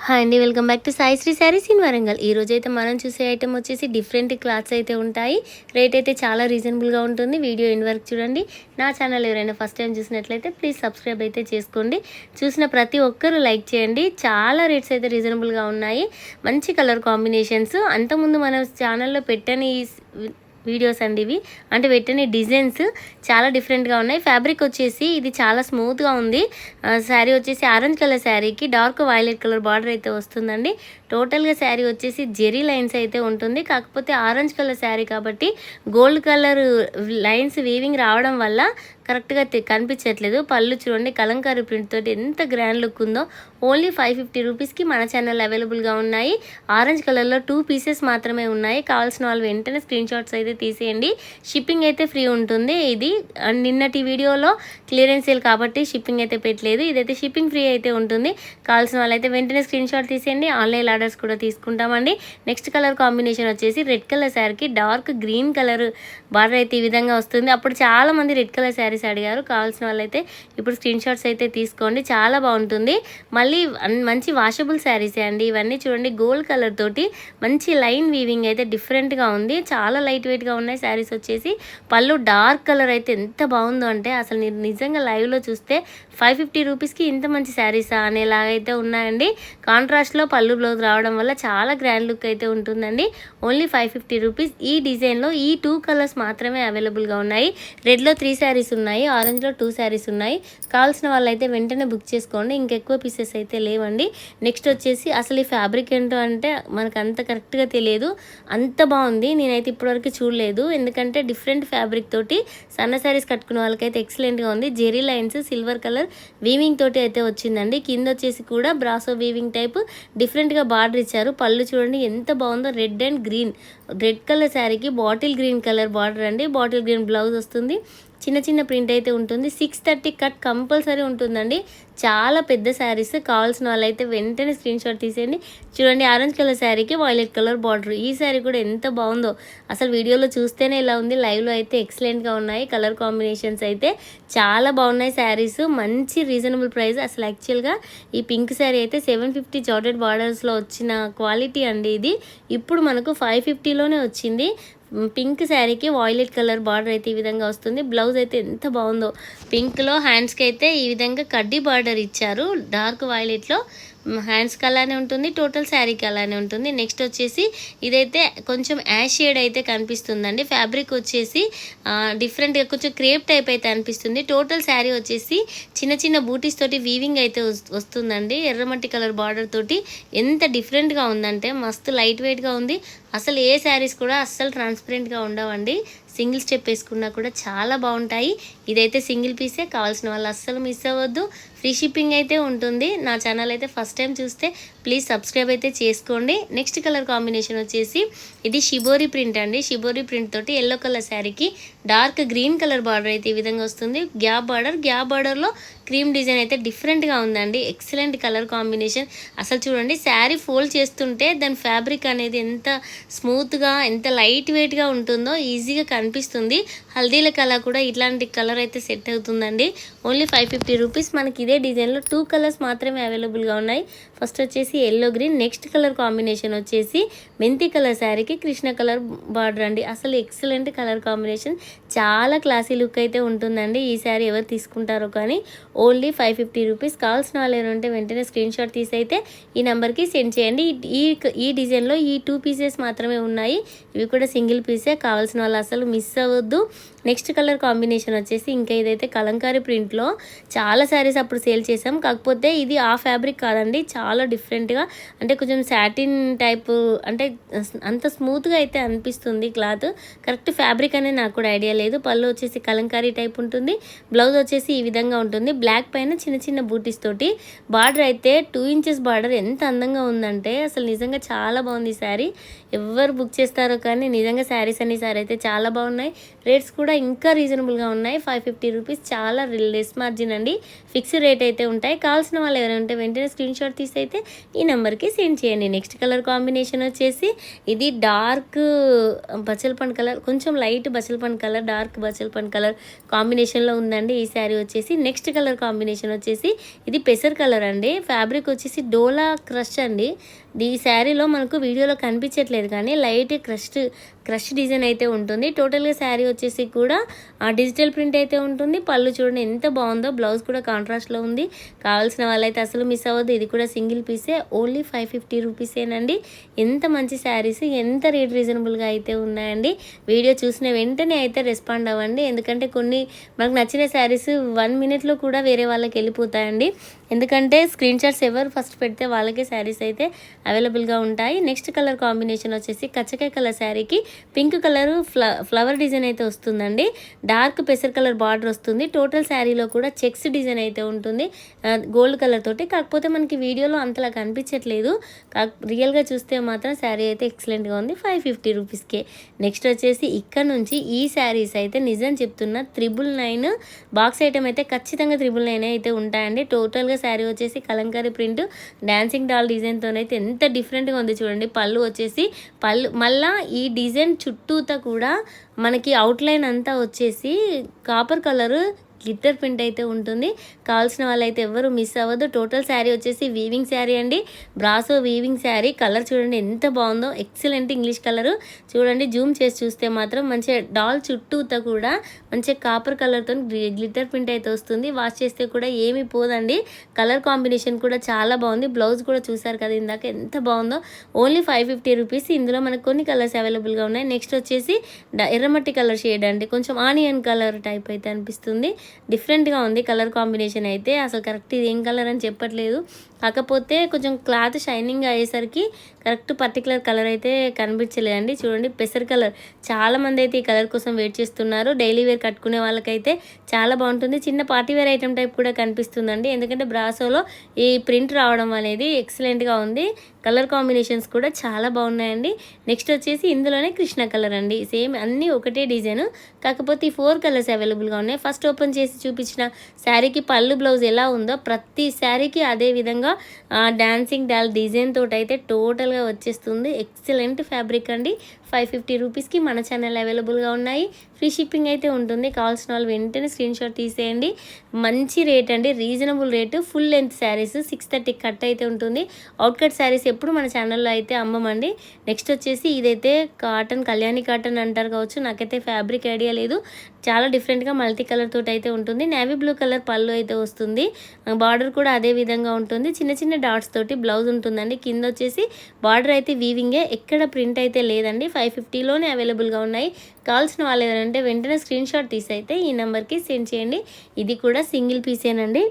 Hi అండి, welcome back to Sai Sri sarees in Warangal. ఈ రోజు అయితే మనం చూసే ఐటమ్ వచ్చేసి డిఫరెంట్ క్లాత్స్ అయితే ఉంటాయి. రేట్ అయితే చాలా రీజనబుల్గా ఉంటుంది. వీడియో ఎండ్ వరకు చూడండి. నా ఛానల్ ఎవరైనా ఫస్ట్ టైం చూసినట్లయితే ప్లీజ్ సబ్స్క్రైబ్ అయితే చేసుకోండి. చూసిన ప్రతి ఒక్కరూ లైక్ చేయండి. చాలా రేట్స్ అయితే రీజనబుల్గా ఉన్నాయి. మంచి కలర్ కాంబినేషన్స్. అంతకుముందు మన ఛానల్లో పెట్టని వీడియోస్ అండి ఇవి, అంటే పెట్టిన డిజైన్స్ చాలా డిఫరెంట్గా ఉన్నాయి. ఫ్యాబ్రిక్ వచ్చేసి ఇది చాలా స్మూత్గా ఉంది. శారీ వచ్చేసి ఆరెంజ్ కలర్ శారీకి డార్క్ వైలెట్ కలర్ బార్డర్ అయితే వస్తుందండి. టోటల్గా శారీ వచ్చేసి జెరీ లైన్స్ అయితే ఉంటుంది. కాకపోతే ఆరెంజ్ కలర్ శారీ కాబట్టి గోల్డ్ కలర్ లైన్స్ వీవింగ్ రావడం వల్ల కరెక్ట్గా కనిపించట్లేదు. పళ్ళు చూడండి, కలంకారీ ప్రింట్ తోటి ఎంత గ్రాండ్ లుక్ ఉందో. ఓన్లీ 550 రూపీస్కి మన ఛానల్ అవైలబుల్గా ఉన్నాయి. ఆరెంజ్ కలర్లో 2 పీసెస్ మాత్రమే ఉన్నాయి. కావాల్సిన వాళ్ళు వెంటనే స్క్రీన్ షాట్స్ అయితే తీసేయండి. షిప్పింగ్ అయితే ఫ్రీ ఉంటుంది. ఇది నిన్నటి వీడియోలో క్లియరెన్స్ సేల్ కాబట్టి షిప్పింగ్ అయితే పెట్టలేదు. ఇదైతే షిప్పింగ్ ఫ్రీ అయితే ఉంటుంది. కావాల్సిన వాళ్ళైతే వెంటనే స్క్రీన్ షాట్ తీసేయండి. ఆన్లైన్ ఆర్డర్స్ కూడా తీసుకుంటామండి. నెక్స్ట్ కలర్ కాంబినేషన్ వచ్చేసి రెడ్ కలర్ శారీకి డార్క్ గ్రీన్ కలర్ బార్డర్ అయితే ఈ విధంగా వస్తుంది. అప్పుడు చాలామంది రెడ్ కలర్ శారీస్ అడిగారు. కావాల్సిన వాళ్ళైతే ఇప్పుడు స్క్రీన్ షాట్స్ అయితే తీసుకోండి. చాలా బాగుంటుంది. మళ్ళీ మంచి వాషబుల్ శారీసే అండి ఇవన్నీ. చూడండి, గోల్డ్ కలర్ తోటి మంచి లైన్ వీవింగ్ అయితే డిఫరెంట్గా ఉంది. చాలా లైట్ వెయిట్గా ఉన్నాయి శారీస్ వచ్చేసి. పళ్ళు డార్క్ కలర్ అయితే ఎంత బాగుందో అంటే అసలు మీరు నిజంగా లైవ్లో చూస్తే 550 రూపీస్కి ఇంత మంచి శారీసా అనేలాగైతే ఉన్నాయండి. కాంట్రాస్ట్లో పళ్ళు బ్లౌజ్ రావడం వల్ల చాలా గ్రాండ్ లుక్ అయితే ఉంటుందండి. Only 550 rupees. ఈ డిజైన్లో ఈ 2 కలర్స్ మాత్రమే అవైలబుల్గా ఉన్నాయి. రెడ్లో 3 శారీస్ ఉన్నాయి, ఆరెంజ్లో 2 శారీస్ ఉన్నాయి. కావాల్సిన వాళ్ళైతే వెంటనే బుక్ చేసుకోండి. ఇంకెక్కువ పీసెస్ అయితే లేవండి. నెక్స్ట్ వచ్చేసి అసలు ఈ ఫ్యాబ్రిక్ ఏంటో అంటే మనకు అంత కరెక్ట్గా తెలియదు. అంత బాగుంది. నేనైతే ఇప్పటివరకు చూడలేదు. ఎందుకంటే డిఫరెంట్ ఫ్యాబ్రిక్ తోటి సన్న శారీస్ కట్టుకునే వాళ్ళకైతే ఎక్సలెంట్గా ఉంది. Zari lines silver colour weaving తోటి అయితే వచ్చిందండి. కింద వచ్చేసి కూడా బ్రాసో వీవింగ్ టైప్ డిఫరెంట్గా బార్డర్ ఇచ్చారు. పళ్ళు చూడండి ఎంత బాగుందో. Red and green, red colour శారీకి బాటిల్ గ్రీన్ కలర్ బార్డర్ అండి. బాటిల్ గ్రీన్ బ్లౌజ్ వస్తుంది. చిన్న చిన్న ప్రింట్ అయితే ఉంటుంది. 630 కట్ కంపల్సరీ ఉంటుందండి. చాలా పెద్ద శారీస్. కావాల్సిన వాళ్ళైతే వెంటనే స్క్రీన్ షాట్ తీసేయండి. చూడండి, ఆరెంజ్ కలర్ శారీకి వైలెట్ కలర్ బార్డర్. ఈ శారీ కూడా ఎంత బాగుందో. అసలు వీడియోలో చూస్తేనే ఇలా ఉంది. లైవ్లో అయితే ఎక్సలెంట్గా ఉన్నాయి. కలర్ కాంబినేషన్స్ అయితే చాలా బాగున్నాయి శారీస్. మంచి రీజనబుల్ ప్రైస్. అసలు యాక్చువల్గా ఈ పింక్ శారీ అయితే 750 జార్జెట్ బార్డర్స్లో వచ్చిన క్వాలిటీ అండి ఇది. ఇప్పుడు మనకు 550లోనే వచ్చింది. పింక్ శారీకి వాయిలెట్ కలర్ బార్డర్ అయితే ఈ విధంగా వస్తుంది. బ్లౌజ్ అయితే ఎంత బాగుందో. పింక్లో హ్యాండ్స్కి అయితే ఈ విధంగా కడ్డీ బార్డర్ ఇచ్చారు. డార్క్ వాయిలెట్లో హ్యాండ్స్కి అలానే ఉంటుంది. టోటల్ శారీకి అలానే ఉంటుంది. నెక్స్ట్ వచ్చేసి ఇదైతే కొంచెం యాష్ షేడ్ అయితే కనిపిస్తుందండి. ఫ్యాబ్రిక్ వచ్చేసి డిఫరెంట్గా కొంచెం క్రేప్ టైప్ అయితే అనిపిస్తుంది. టోటల్ శారీ వచ్చేసి చిన్న చిన్న బూటీస్ తోటి వీవింగ్ అయితే వస్తుందండి. ఎర్రమట్టి కలర్ బార్డర్ తోటి ఎంత డిఫరెంట్గా ఉందంటే మస్తు లైట్ వెయిట్గా ఉంది. అసలు ఏ శారీస్ కూడా అస్సలు ట్రాన్స్పరెంట్గా ఉండవండి. సింగిల్ స్టెప్ వేసుకున్నా కూడా చాలా బాగుంటాయి. ఇదైతే సింగిల్ పీసే. కావాల్సిన వాళ్ళు అస్సలు మిస్ అవ్వద్దు. ఫ్రీ షిప్పింగ్ అయితే ఉంటుంది. నా ఛానల్ అయితే ఫస్ట్ టైం చూస్తే ప్లీజ్ సబ్స్క్రైబ్ అయితే చేసుకోండి. నెక్స్ట్ కలర్ కాంబినేషన్ వచ్చేసి ఇది షిబోరి ప్రింట్ అండి. షిబోరి ప్రింట్ తోటి ఎల్లో కలర్ శారీకి డార్క్ గ్రీన్ కలర్ బార్డర్ అయితే ఈ విధంగా వస్తుంది. గ్యాప్ బార్డర్లో క్రీమ్ డిజైన్ అయితే డిఫరెంట్గా ఉందండి. Excellent colour combination. అసలు చూడండి, శారీ ఫోల్డ్ చేస్తుంటే దాని ఫ్యాబ్రిక్ అనేది ఎంత స్మూత్గా ఎంత లైట్ వెయిట్గా ఉంటుందో ఈజీగా కనిపిస్తుంది. హల్దీల కలర్ కూడా ఇట్లాంటి కలర్ అయితే సెట్ అవుతుందండి. Only 550 rupees. మనకి ఇదే డిజైన్లో 2 కలర్స్ మాత్రమే అవైలబుల్గా ఉన్నాయి. ఫస్ట్ వచ్చేసి yellow green. Next colour combination వచ్చేసి మెంతి కలర్ శారీకి కృష్ణ కలర్ బార్డర్ అండి. అసలు ఎక్సలెంట్ కలర్ కాంబినేషన్. చాలా క్లాసీ లుక్ అయితే ఉంటుందండి. ఈ శారీ ఎవరు తీసుకుంటారో కానీ ఓన్లీ 550 రూపీస్. కావాల్సిన వాళ్ళు ఏమంటే వెంటనే స్క్రీన్ షాట్ తీసి అయితే ఈ నెంబర్కి సెండ్ చేయండి. ఈ డిజైన్లో ఈ 2 పీసెస్ మాత్రమే ఉన్నాయి. ఇవి కూడా సింగిల్ పీసే. కావాల్సిన వాళ్ళు అసలు మిస్ అవ్వద్దు. నెక్స్ట్ కలర్ కాంబినేషన్ వచ్చేసి ఇంకా ఇదైతే కలంకారీ ప్రింట్లో చాలా శారీస్ అప్పుడు సేల్ చేసాం. కాకపోతే ఇది ఆ ఫ్యాబ్రిక్ కాదండి. చాలా డిఫరెంట్గా అంటే కొంచెం సాటిన్ టైపు, అంటే అంత స్మూత్గా అయితే అనిపిస్తుంది క్లాత్. కరెక్ట్ ఫ్యాబ్రిక్ అనేది నాకు కూడా ఐడియా లేదు. పళ్ళు వచ్చేసి కలంకారీ టైప్ ఉంటుంది. బ్లౌజ్ వచ్చేసి ఈ విధంగా ఉంటుంది. బ్లాక్ పైన చిన్న చిన్న బూటీస్ తోటి బార్డర్ అయితే 2 ఇంచెస్ బార్డర్ ఎంత అందంగా ఉందంటే అసలు నిజంగా చాలా బాగుంది ఈ శారీ. ఎవరు బుక్ చేస్తారో కానీ నిజంగా శారీస్ అన్ని సారీ అయితే చాలా బాగున్నాయి. రేట్స్ కూడా ఇంకా రీజనబుల్గా ఉన్నాయి. 550 రూపీస్. చాలా లెస్ మార్జిన్ అండి. ఫిక్స్డ్ రేట్ అయితే ఉంటాయి. కావాల్సిన వాళ్ళు ఎవరైనా ఉంటే వెంటనే స్క్రీన్ షాట్ తీసి అయితే ఈ నెంబర్కి సెండ్ చేయండి. నెక్స్ట్ కలర్ కాంబినేషన్ వచ్చేసి ఇది డార్క్ బచ్చలపండు కలర్, కొంచెం లైట్ బచ్చలపండు కలర్, డార్క్ బచ్చలపండు కలర్ కాంబినేషన్లో ఉందండి ఈ శారీ వచ్చేసి. నెక్స్ట్ కలర్ కాంబినేషన్ వచ్చేసి ఇది పెసర్ కలర్ అండి. ఫ్యాబ్రిక్ వచ్చేసి డోలా క్రష్ అండి. ఈ శారీలో మనకు వీడియోలో కనిపించట్లేదు కానీ లైట్ క్రష్ డిజైన్ అయితే ఉంటుంది. టోటల్గా శారీ వచ్చేసి కూడా డిజిటల్ ప్రింట్ అయితే ఉంటుంది. పళ్ళు చూడండి ఎంత బాగుందో. బ్లౌజ్ కూడా కాంట్రాస్ట్లో ఉంది. కావాల్సిన వాళ్ళైతే అసలు మిస్ అవ్వద్దు. ఇది కూడా సింగిల్ పీసే, ఓన్లీ 550 రూపీసేనండి. ఎంత మంచి శారీస్, ఎంత రేట్ రీజనబుల్గా అయితే ఉన్నాయండి. వీడియో చూసిన వెంటనే అయితే రెస్పాండ్ అవ్వండి. ఎందుకంటే కొన్ని మనకు నచ్చిన శారీస్ 1 మినిట్లో కూడా వేరే వాళ్ళకి వెళ్ళిపోతాయండి. ఎందుకంటే స్క్రీన్ షాట్స్ ఎవరు ఫస్ట్ పెడితే వాళ్ళకే శారీస్ అయితే అవైలబుల్గా ఉంటాయి. నెక్స్ట్ కలర్ కాంబినేషన్ వచ్చేసి కచ్చకాయ కలర్ శారీకి పింక్ కలర్ ఫ్లవర్ డిజైన్ అయితే వస్తుందండి. డార్క్ పెసర్ కలర్ బార్డర్ వస్తుంది. టోటల్ శారీలో కూడా చెక్స్ డిజైన్ అయితే ఉంటుంది గోల్డ్ కలర్ తోటి. కాకపోతే మనకి వీడియోలో అంతలా కనిపించట్లేదు. రియల్గా చూస్తే మాత్రం శారీ అయితే ఎక్సలెంట్గా ఉంది. 550 రూపీస్కే. నెక్స్ట్ వచ్చేసి ఇక్కడ నుంచి ఈ శారీస్ అయితే నిజం చెప్తున్నా 999 బాక్స్ ఐటమ్ అయితే ఖచ్చితంగా 999 అయితే ఉంటాయండి. టోటల్గా శారీ వచ్చేసి కలంకారీ ప్రింట్ డాన్సింగ్ డాల్ డిజైన్తోనైతే ఎంత డిఫరెంట్గా ఉంది చూడండి. పళ్ళు వచ్చేసి మళ్ళా ఈ డిజైన్ చుట్టూతా కూడా మనకి అవుట్లైన్ అంతా వచ్చేసి కాపర్ కలర్ గ్లిట్టర్ ప్రింట్ అయితే ఉంటుంది. కావాల్సిన వాళ్ళైతే ఎవరు మిస్ అవ్వదు. టోటల్ శారీ వచ్చేసి వీవింగ్ శారీ అండి. Brasso weaving sari. కలర్ చూడండి ఎంత బాగుందో. ఎక్సలెంట్ ఇంగ్లీష్ కలరు చూడండి. జూమ్ చేసి చూస్తే మాత్రం మంచిగా డాల్ చుట్టూతో కూడా మంచిగా కాపర్ కలర్తో గ్లిట్టర్ ప్రింట్ అయితే వస్తుంది. వాష్ చేస్తే కూడా ఏమీ పోదండి. కలర్ కాంబినేషన్ కూడా చాలా బాగుంది. బ్లౌజ్ కూడా చూసారు కదా ఇందాక ఎంత బాగుందో. Only 550 rupees. ఇందులో మనకు కొన్ని కలర్స్ అవైలబుల్గా ఉన్నాయి. నెక్స్ట్ వచ్చేసి ఎర్రమట్టి కలర్ షేడ్ అండి. కొంచెం ఆనియన్ కలర్ టైప్ అయితే అనిపిస్తుంది. డిఫరెంట్గా ఉంది కలర్ కాంబినేషన్ అయితే. అసలు కరెక్ట్ ఇది ఏం కలర్ అని చెప్పట్లేదు. కాకపోతే కొంచెం క్లాత్ షైనింగ్ అయ్యేసరికి కరెక్ట్ పర్టికులర్ కలర్ అయితే కనిపించలేదండి. చూడండి పెసర్ కలర్. చాలామంది అయితే ఈ కలర్ కోసం వెయిట్ చేస్తున్నారు. డైలీ వేర్ కట్టుకునే వాళ్ళకైతే చాలా బాగుంటుంది. చిన్న పార్టీ వేర్ ఐటమ్ టైప్ కూడా కనిపిస్తుందండి. ఎందుకంటే బ్రాసోలో ఈ ప్రింట్ రావడం అనేది ఎక్సలెంట్గా ఉంది. కలర్ కాంబినేషన్స్ కూడా చాలా బాగున్నాయండి. నెక్స్ట్ వచ్చేసి ఇందులోనే కృష్ణ కలర్ అండి. సేమ్ అన్నీ ఒకటే డిజైన్, కాకపోతే ఈ 4 కలర్స్ అవైలబుల్గా ఉన్నాయి. ఫస్ట్ ఓపెన్ చేసి చూపించిన శారీకి పళ్ళు బ్లౌజ్ ఎలా ఉందో ప్రతి శారీకి అదే విధంగా డాన్సింగ్ డాల్ డిజైన్ తోటి అయితే టోటల్గా వచ్చేస్తుంది. ఎక్సలెంట్ ఫ్యాబ్రిక్ అండి. 550 రూపీస్కి మన ఛానల్ అవైలబుల్గా ఉన్నాయి. ఫ్రీ షిప్పింగ్ అయితే ఉంటుంది. కావాల్సిన వాళ్ళు వెంటనే స్క్రీన్ షాట్ తీసేయండి. మంచి రేట్ అండి, reasonable rate. Full length saris 630 cut అయితే ఉంటుంది. అవుట్ కట్ శారీస్ ఎప్పుడు మన ఛానల్లో అయితే అమ్మమండి. నెక్స్ట్ వచ్చేసి ఇదైతే కాటన్, కళ్యాణి కాటన్ అంటారు కావచ్చు, నాకైతే ఫ్యాబ్రిక్ ఐడియా లేదు. చాలా డిఫరెంట్గా మల్టీ కలర్ తోటి అయితే ఉంటుంది. నేవీ బ్లూ కలర్ పళ్ళు అయితే వస్తుంది. బార్డర్ కూడా అదే విధంగా ఉంటుంది. చిన్న చిన్న డాట్స్ తోటి బ్లౌజ్ ఉంటుందండి. కింద వచ్చేసి బార్డర్ అయితే వీవింగే, ఎక్కడ ప్రింట్ అయితే లేదండి. 550లోనే అవైలబుల్గా ఉన్నాయి. కావాల్సిన వాళ్ళు ఏదంటే వెంటనే స్క్రీన్ షాట్ తీసి అయితే ఈ నెంబర్కి సెండ్ చేయండి. ఇది కూడా సింగిల్ పీసేనండి.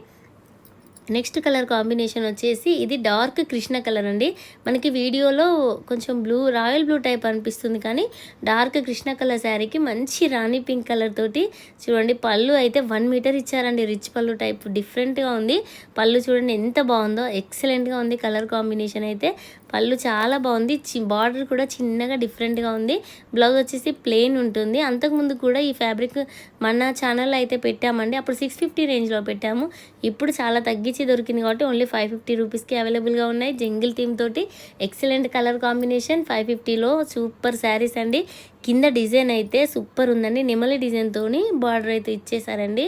నెక్స్ట్ కలర్ కాంబినేషన్ వచ్చేసి ఇది డార్క్ కృష్ణ కలర్ అండి. మనకి వీడియోలో కొంచెం రాయల్ బ్లూ టైప్ అనిపిస్తుంది కానీ డార్క్ కృష్ణ కలర్ శారీకి మంచి రాణి పింక్ కలర్ తోటి చూడండి. పళ్ళు అయితే 1 మీటర్ ఇచ్చారండి. రిచ్ పళ్ళు టైప్ డిఫరెంట్గా ఉంది. పళ్ళు చూడండి ఎంత బాగుందో. ఎక్సలెంట్గా ఉంది కలర్ కాంబినేషన్ అయితే. పళ్ళు చాలా బాగుంది. బార్డర్ కూడా చిన్నగా డిఫరెంట్గా ఉంది. బ్లౌజ్ వచ్చేసి ప్లెయిన్ ఉంటుంది. అంతకుముందు కూడా ఈ ఫ్యాబ్రిక్ మన ఛానల్లో అయితే పెట్టామండి. అప్పుడు 650 రేంజ్లో పెట్టాము. ఇప్పుడు చాలా తగ్గించి దొరికింది కాబట్టి ఓన్లీ 550 రూపీస్కి అవైలబుల్గా ఉన్నాయి. జంగిల్ థీమ్ తోటి ఎక్సలెంట్ కలర్ కాంబినేషన్. 550లో సూపర్ శారీస్ అండి. కింద డిజైన్ అయితే సూపర్ ఉందండి. నెమలి డిజైన్తో బార్డర్ అయితే ఇచ్చేసారండి.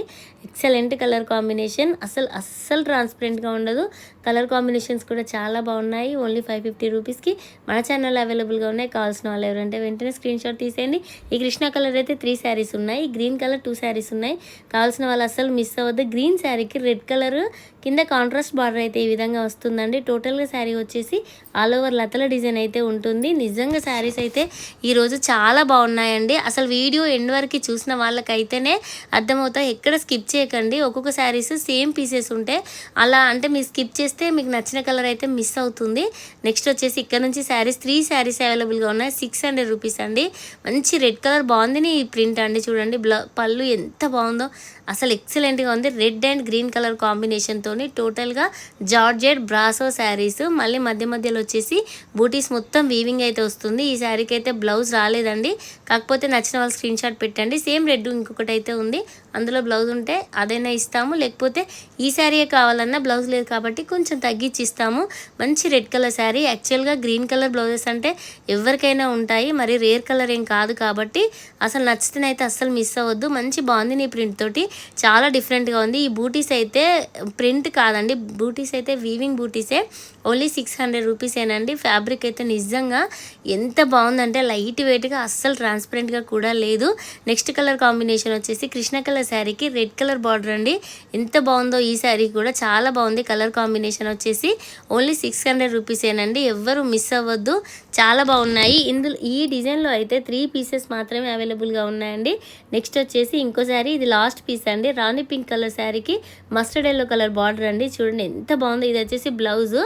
Excellent colour combination. అస్సలు ట్రాన్స్పరెంట్గా ఉండదు. కలర్ కాంబినేషన్స్ కూడా చాలా బాగున్నాయి. ఓన్లీ 550 రూపీస్కి మన ఛానల్లో అవైలబుల్గా ఉన్నాయి. కావాల్సిన వాళ్ళు ఎవరంటే వెంటనే స్క్రీన్ షాట్ తీసేయండి. ఈ కృష్ణ కలర్ అయితే 3 శారీస్ ఉన్నాయి. గ్రీన్ కలర్ 2 శారీస్ ఉన్నాయి. కావాల్సిన వాళ్ళు అస్సలు మిస్ అవ్వద్దు. గ్రీన్ శారీకి రెడ్ కలర్ కింద కాంట్రాస్ట్ బార్డర్ అయితే ఈ విధంగా వస్తుందండి. టోటల్గా శారీ వచ్చేసి ఆల్ ఓవర్ లతల డిజైన్ అయితే ఉంటుంది. నిజంగా శారీస్ అయితే ఈరోజు చాలా బాగున్నాయండి. అసలు వీడియో ఎండ్ వరకు చూసిన వాళ్ళకైతేనే అర్థమవుతాయి. ఎక్కడ స్కిప్ చేయకండి. ఒక్కొక్క శారీస్ సేమ్ పీసెస్ ఉంటాయి. అలా అంటే మీరు స్కిప్ చేస్తే మీకు నచ్చిన కలర్ అయితే మిస్ అవుతుంది. నెక్స్ట్ వచ్చేసి ఇక్కడ నుంచి శారీస్ 3 శారీస్ అవైలబుల్గా ఉన్నాయి. 600 రూపీస్ అండి. మంచి రెడ్ కలర్ బాగుంది. ఈ ప్రింట్ అండి చూడండి. పళ్ళు ఎంత బాగుందో. అసలు ఎక్సలెంట్గా ఉంది. రెడ్ అండ్ గ్రీన్ కలర్ కాంబినేషన్తో టోటల్గా జార్జెట్ బ్రాసో శారీస్. మళ్ళీ మధ్యలో వచ్చేసి బూటీస్ మొత్తం వీవింగ్ అయితే వస్తుంది. ఈ శారీకి అయితే బ్లౌజ్ రాలేదండి. కాకపోతే నచ్చిన వాళ్ళు స్క్రీన్ షాట్ పెట్టండి. సేమ్ రెడ్ ఇంకొకటి అయితే ఉంది. అందులో బ్లౌజ్ ఉంటే అదైనా ఇస్తాము, లేకపోతే ఈ శారీయే కావాలన్నా బ్లౌజ్ లేదు కాబట్టి కొంచెం తగ్గించి ఇస్తాము. మంచి రెడ్ కలర్ శారీ. యాక్చువల్గా గ్రీన్ కలర్ బ్లౌజెస్ అంటే ఎవరికైనా ఉంటాయి, మరి రేర్ కలర్ ఏం కాదు కాబట్టి అసలు నచ్చితేనైతే అస్సలు మిస్ అవ్వద్దు. మంచి బాగుంది ఈ ప్రింట్ తోటి, చాలా డిఫరెంట్గా ఉంది. ఈ బూటీస్ అయితే ప్రింట్ కాదండి, బూటీస్ అయితే వీవింగ్ బూటీసే. ఓన్లీ 600 రూపీసేనండి. ఫ్యాబ్రిక్ అయితే నిజంగా ఎంత బాగుందంటే లైట్ వెయిట్గా, అస్సలు ట్రాన్స్పరెంట్గా కూడా లేదు. నెక్స్ట్ కలర్ కాంబినేషన్ వచ్చేసి కృష్ణ కలర్ శారీకి రెడ్ కలర్ బార్డర్ అండి. ఎంత బాగుందో ఈ శారీ కూడా, చాలా బాగుంది. కలర్ కాంబినేషన్ వచ్చేసి ఓన్లీ 600 రూపీసేనండి. ఎవ్వరు మిస్ అవ్వద్దు, చాలా బాగున్నాయి. ఇందులో ఈ డిజైన్లో అయితే 3 పీసెస్ మాత్రమే అవైలబుల్గా ఉన్నాయండి. నెక్స్ట్ వచ్చేసి ఇంకో శారీ, ఇది లాస్ట్ పీస్ అండి. రాణి పింక్ కలర్ శారీకి మస్టర్డ్ ఎల్లో కలర్ బార్డర్ అండి. చూడండి ఎంత బాగుందో. ఇది వచ్చేసి బ్లౌజ్.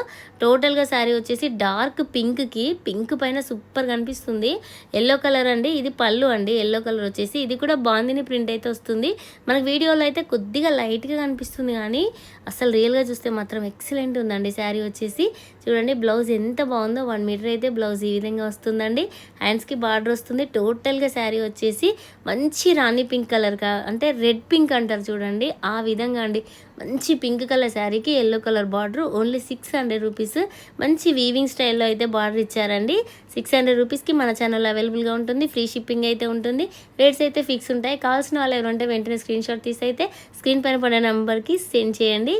టోటల్గా శారీ వచ్చేసి డార్క్ పింక్కి, పింక్ పైన సూపర్ కనిపిస్తుంది. ఎల్లో కలర్ అండి. ఇది పళ్ళు అండి. ఎల్లో కలర్ వచ్చేసి ఇది కూడా బాందిని ప్రింట్ అయితే వస్తుంది. మనకు వీడియోలో అయితే కొద్దిగా లైట్గా కనిపిస్తుంది, కానీ అసలు రియల్గా చూస్తే మాత్రం ఎక్సలెంట్ ఉందండి శారీ వచ్చేసి. చూడండి బ్లౌజ్ ఎంత బాగుందో. 1 మీటర్ అయితే బ్లౌజ్ ఈ విధంగా వస్తుందండి. హ్యాండ్స్కి బార్డర్ వస్తుంది. టోటల్గా శారీ వచ్చేసి మంచి రాణి పింక్ కలర్ అంటే రెడ్ పింక్ అంటారు చూడండి, ఆ విధంగా అండి. మంచి పింక్ కలర్ శారీకి yellow colour border. Only 600 rupees. మంచి వీవింగ్ స్టైల్లో అయితే బార్డర్ ఇచ్చారండి. 600 రూపీస్కి మన ఛానల్లో అవైలబుల్గా ఉంటుంది. ఫ్రీ షిప్పింగ్ అయితే ఉంటుంది. రేట్స్ అయితే ఫిక్స్ ఉంటాయి. కావాల్సిన వాళ్ళు ఎవరంటే వెంటనే స్క్రీన్ షాట్ తీసి అయితే స్క్రీన్ పైన పడే నెంబర్కి సెండ్ చేయండి.